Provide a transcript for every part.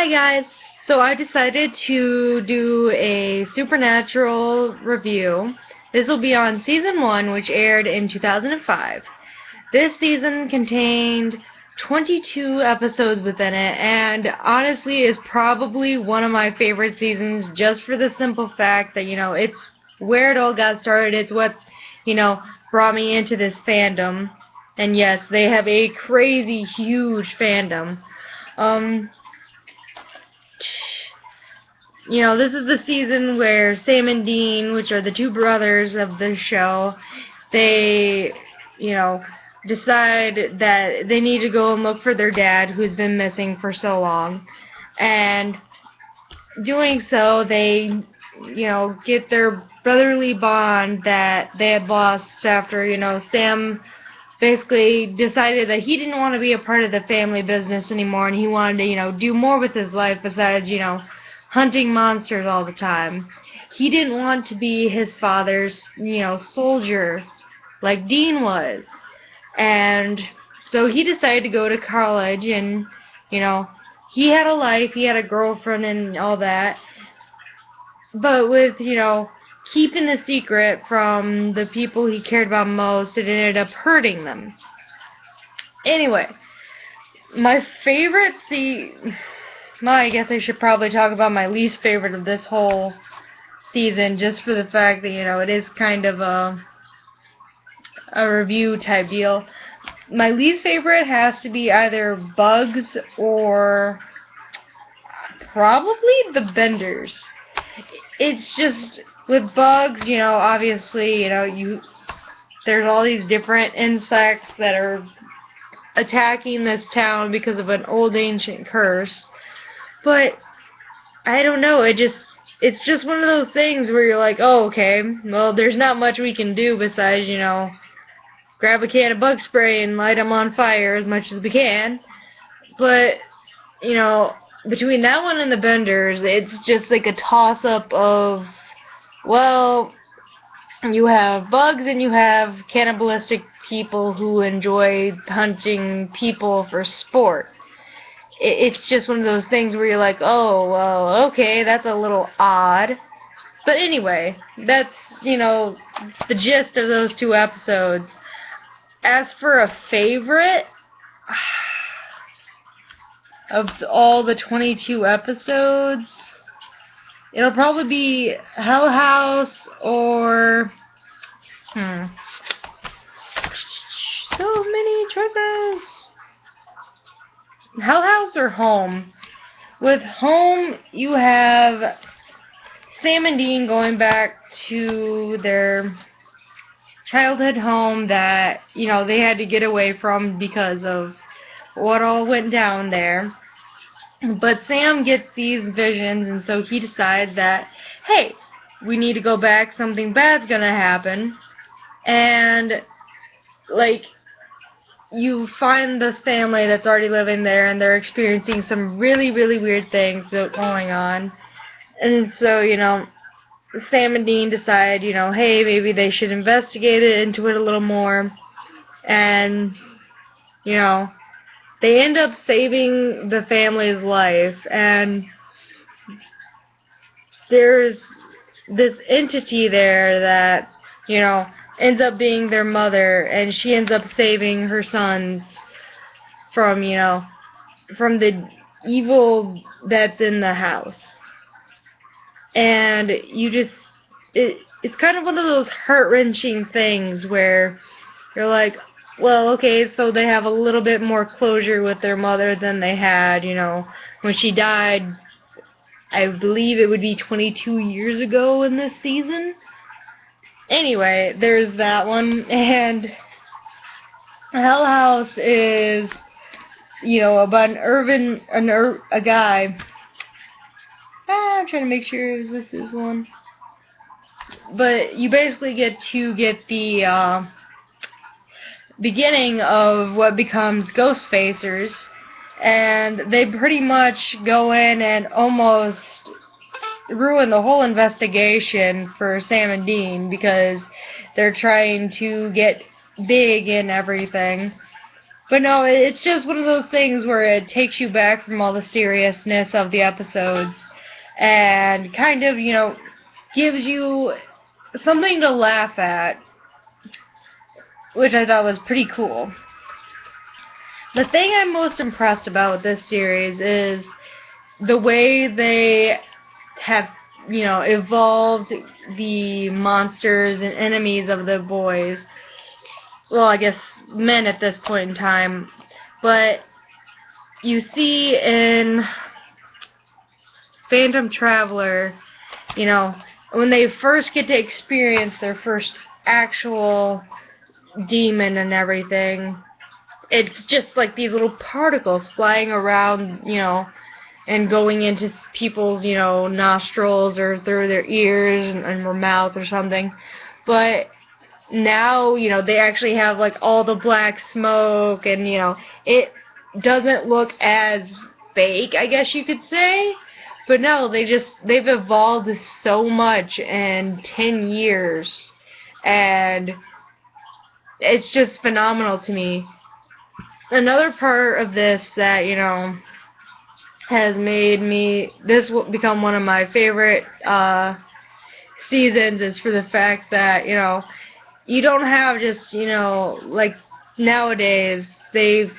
Hi guys! So I decided to do a Supernatural review. This will be on Season 1, which aired in 2005. This season contained 22 episodes within it, and honestly is probably one of my favorite seasons just for the simple fact that, it's where it all got started. It's what, brought me into this fandom. And yes, they have a crazy, huge fandom. This is the season where Sam and Dean, which are the two brothers of the show, they, decide that they need to go and look for their dad, who's been missing for so long. And doing so, they, get their brotherly bond that they had lost after, Sam basically decided that he didn't want to be a part of the family business anymore, and he wanted to, do more with his life besides, hunting monsters all the time. He didn't want to be his father's, soldier like Dean was. And so he decided to go to college, and, he had a life, he had a girlfriend and all that. But with, keeping the secret from the people he cared about most, it ended up hurting them. Anyway, my favorite well, I guess I should probably talk about my least favorite of this whole season, just for the fact that, it is kind of a review type deal. My least favorite has to be either Bugs or probably the Benders. It's just, with Bugs, obviously, there's all these different insects that are attacking this town because of an old ancient curse. But I don't know, it's just one of those things where you're like, oh, okay, well, there's not much we can do besides, grab a can of bug spray and light them on fire as much as we can. But, between that one and the Benders, it's just like a toss-up of, well, you have bugs and you have cannibalistic people who enjoy hunting people for sport. It's just one of those things where you're like, oh, well, okay, that's a little odd. But anyway, that's, the gist of those two episodes. As for a favorite, of all the 22 episodes, it'll probably be Hell House or, so many choices. Hell House or Home. With Home, you have Sam and Dean going back to their childhood home that, they had to get away from because of what all went down there. But Sam gets these visions, and so he decides that, hey, we need to go back, something bad's gonna happen. And, like, you find this family that's already living there, and they're experiencing some really, really weird things going on. And so, Sam and Dean decide, hey, maybe they should investigate into it a little more. And, they end up saving the family's life. And there's this entity there that, ends up being their mother, and she ends up saving her sons from, from the evil that's in the house. And it's kind of one of those heart-wrenching things where you're like, well, okay, so they have a little bit more closure with their mother than they had, when she died. I believe it would be 22 years ago in this season. Anyway, there's that one. And Hell House is, about a guy. I'm trying to make sure this is one. But you basically get the beginning of what becomes Ghostfacers, and they pretty much go in and almost ruin the whole investigation for Sam and Dean because they're trying to get big and everything. But no, it's just one of those things where it takes you back from all the seriousness of the episodes and kind of, gives you something to laugh at, which I thought was pretty cool. The thing I'm most impressed about with this series is the way they have, evolved the monsters and enemies of the boys. Well, I guess men at this point in time. But you see in Phantom Traveler, when they first get to experience their first actual demon and everything, it's just like these little particles flying around, and going into people's, nostrils or through their ears and their mouth or something. But now, they actually have like all the black smoke and, it doesn't look as fake, I guess you could say. But no, they've evolved so much in 10 years. And it's just phenomenal to me. Another part of this that, has made this will become one of my favorite seasons is for the fact that, you don't have just, like nowadays, they've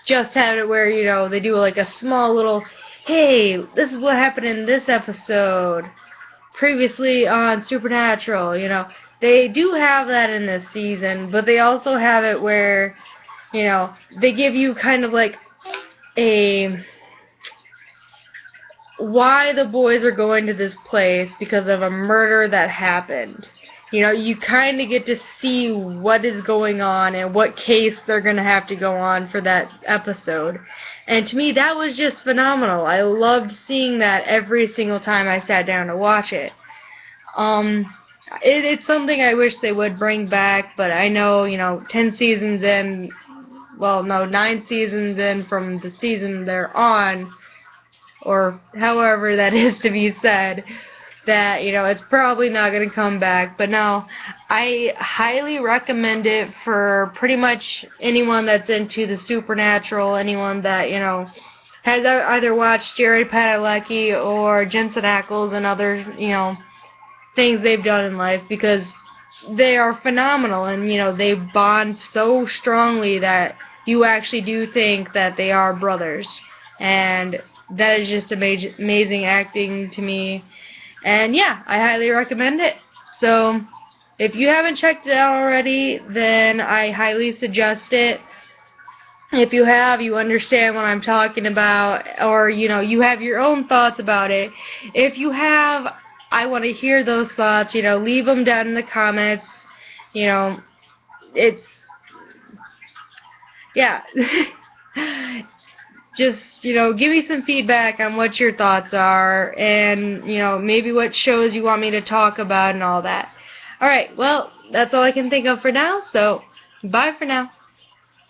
just had it where, they do like a small little, hey, this is what happened in this episode, previously on Supernatural, They do have that in this season, but they also have it where, they give you kind of like why the boys are going to this place because of a murder that happened. You kind of get to see what is going on and what case they're going to have to go on for that episode. And to me, that was just phenomenal. I loved seeing that every single time I sat down to watch it. It's something I wish they would bring back, but I know, 10 seasons in, well, no, 9 seasons in from the season they're on, or however that is to be said, that, it's probably not going to come back. But no, I highly recommend it for pretty much anyone that's into the supernatural, anyone that, has either watched Jared Padalecki or Jensen Ackles and other, things they've done in life, because they are phenomenal, and, they bond so strongly that you actually do think that they are brothers. And that is just amazing acting to me. And yeah, I highly recommend it. So if you haven't checked it out already, then I highly suggest it. If you have, you understand what I'm talking about, or you have your own thoughts about it. If you have, I want to hear those thoughts. Leave them down in the comments. It's, yeah. Just, give me some feedback on what your thoughts are, and, maybe what shows you want me to talk about and all that. Alright, well, that's all I can think of for now, so bye for now.